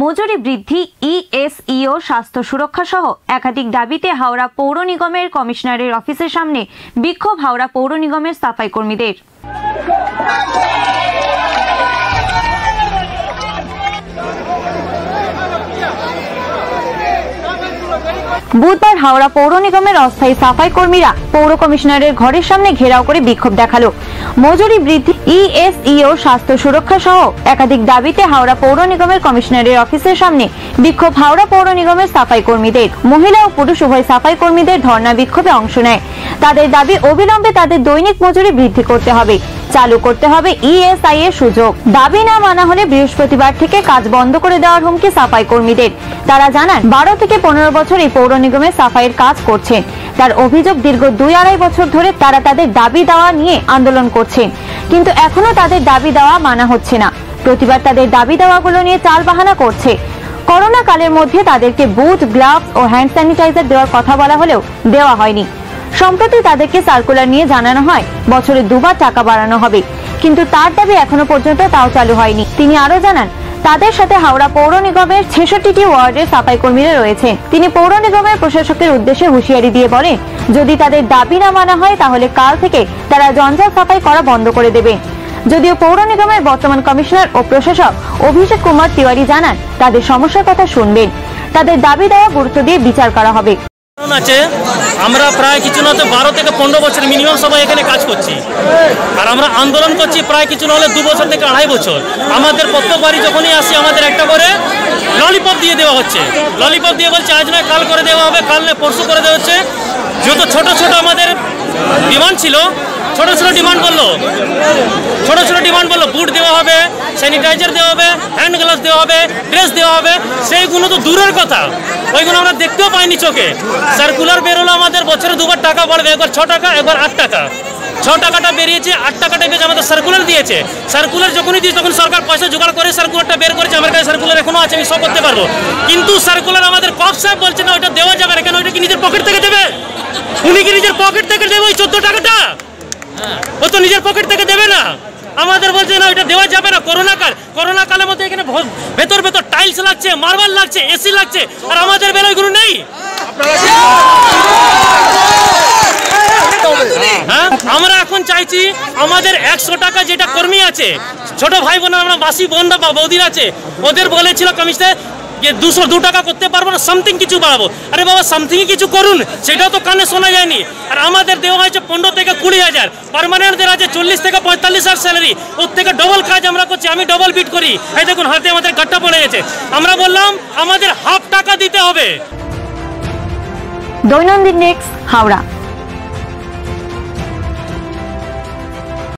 মজুরি বৃদ্ধি, ইএসইও, স্বাস্থ্য সুরক্ষা সহ একাধিক দাবিতে হাওড়া পৌর নিগমের কমিশনারের অফিসের সামনে বিক্ষোভ হাওড়া পৌর নিগমের সাফাই কর্মীদের। বুধবার হাওড়া পৌর নিগমের অস্থায়ী সাফাই কর্মীরা পৌর কমিশনারের ঘরের সামনে ঘেরাও করে বিক্ষোভ দেখালো। মজুরি বৃদ্ধি, ইএসইও, স্বাস্থ্য সুরক্ষা সহ একাধিক দাবিতে হাওড়া পৌর নিগমের কমিশনারের অফিসের সামনে বিক্ষোভ হাওড়া পৌর নিগমের সাফাই কর্মীদের। মহিলা ও পুরুষ উভয় সাফাই কর্মীদের ধর্ণা বিক্ষোভে অংশ নেয়। তাদের দাবি, অবিলম্বে তাদের দৈনিক মজুরি বৃদ্ধি করতে হবে, চালু করতে হবে ইএসআই এর সুযোগ। দাবি না মানা হলে বৃহস্পতিবার থেকে কাজ বন্ধ করে দেওয়ার হুমকি সাফাই কর্মীদের। তারা জানান, 12 থেকে 15 বছর এই পৌর নিগমের সাফাইয়ের কাজ করছেন। তার অভিযোগ, দীর্ঘ 2-2.5 বছর ধরে তারা তাদের দাবি দেওয়া নিয়ে আন্দোলন করছেন, কিন্তু এখনো তাদের দাবি দেওয়া মানা হচ্ছে না। প্রতিবার তাদের দাবি দেওয়াগুলো নিয়ে টালবাহানা করছে। করোনা কালের মধ্যে তাদেরকে বুট, গ্লাভস ও হ্যান্ড স্যানিটাইজার দেওয়ার কথা বলা হলেও দেওয়া হয়নি। সম্প্রতি তাদেরকে সার্কুলার নিয়ে জানানো হয় বছরে 2 বার টাকা বাড়ানো হবে, কিন্তু তার দাবি এখনো পর্যন্ত তাও চালু হয়নি। তিনি আরো জানান, তাদের সাথে হাওড়া পৌর নিগমের 66টি ওয়ার্ডের সাফাই কর্মীরা রয়েছেন। তিনি পৌর নিগমের প্রশাসকের উদ্দেশ্যে হুঁশিয়ারি দিয়ে বলেন, যদি তাদের দাবি না মানা হয় তাহলে কাল থেকে তারা জঞ্জাল সাফাই করা বন্ধ করে দেবেন। যদিও পৌর নিগমের বর্তমান কমিশনার ও প্রশাসক অভিষেক কুমার তিওয়ারি জানান, তাদের সমস্যার কথা শুনবেন, তাদের দাবি দেওয়া গুরুত্ব দিয়ে বিচার করা হবে। আমরা প্রায় কিছু না তো 12 থেকে 15 বছর মিনিমাম সবাই এখানে কাজ করছি, আর আমরা আন্দোলন করছি প্রায় কিছু না হলে 2 বছর থেকে 2.5 বছর। আমাদের প্রত্যেকবারই যখনই আসি আমাদের একটা করে ললিপপ দিয়ে দেওয়া হচ্ছে। ললিপপ দিয়ে বলছে আজ নয় কাল করে দেওয়া হবে, কাল নয় পরশু করে দেওয়া হচ্ছে। যত ছোট ছোট আমাদের ডিমান্ড ছিল, ছোট ছোট ডিমান্ড বললো বুট দেওয়া হবে, স্যানিটাইজার দেওয়া হবে, হ্যান্ড গ্লাভস দেওয়া হবে, ড্রেস দেওয়া হবে, সেইগুলো তো দূরের কথা, ওইগুলো আমরা দেখতেও পাইনি চোখে। সার্কুলার বেরোলো আমাদের বছরে 2 বার টাকা বাড়বে, একবার 6 টাকা একবার 8 টাকা। 6 টাকাটা বেরিয়েছে, 8 টাকাটা বেরিয়েছে, আমাদের সার্কুলার দিয়েছে। সার্কুলার যখনই দিয়েছে তখন সরকার পয়সা জোগাড় করে সার্কুলারটা বের করেছে। আমার কাছে সার্কুলার এখনো আছে, আমি সব করতে পারবো, কিন্তু সার্কুলার আমাদের কফ সাহেব বলছে না ওইটা দেওয়া যাবে না। কেন? ওইটা কি নিজের পকেট থেকে দেবে? উনি কি নিজের পকেট থেকে দেবে ওই 14 টাকাটা? ও তো নিজের পকেট থেকে দেবে না। আমাদের বলছে না ওইটা দেওয়া যাবে না। করোনা কালের মধ্যে এখানে ভেতর টাইলস লাগছে, মার্বেল লাগছে, এসি লাগছে, আর আমাদের বেলা ওইগুলো নেই। হ্যাঁ, আমরা এখন চাইছি আমাদের 100 টাকা যেটা কর্মী আছে, ছোট ভাই বোন, আমরা মাসি বোনরা বা বৌদির আছে, ওদের বলেছিল কমিশনার যে 202 টাকা করতে পারবো না, সামথিং কিছু বাড়াবো। আরে বাবা, সামথিং কিছু করুন, সেটাও তো কানে শোনা যায়নি। আর আমাদের দেওয়া হয়েছে 15 থেকে 20,000, পার্মানেন্টদের আছে 40 থেকে 45,000 স্যালারি, ওর থেকে ডবল কাজ আমরা করছি। আমি ডবল বিট করি, এই দেখুন হাতে আমাদের গাট্টা পড়ে গেছে। আমরা বললাম আমাদের হাফ টাকা দিতে হবে। দৈনন্দিন নেক্সট, হাওড়া।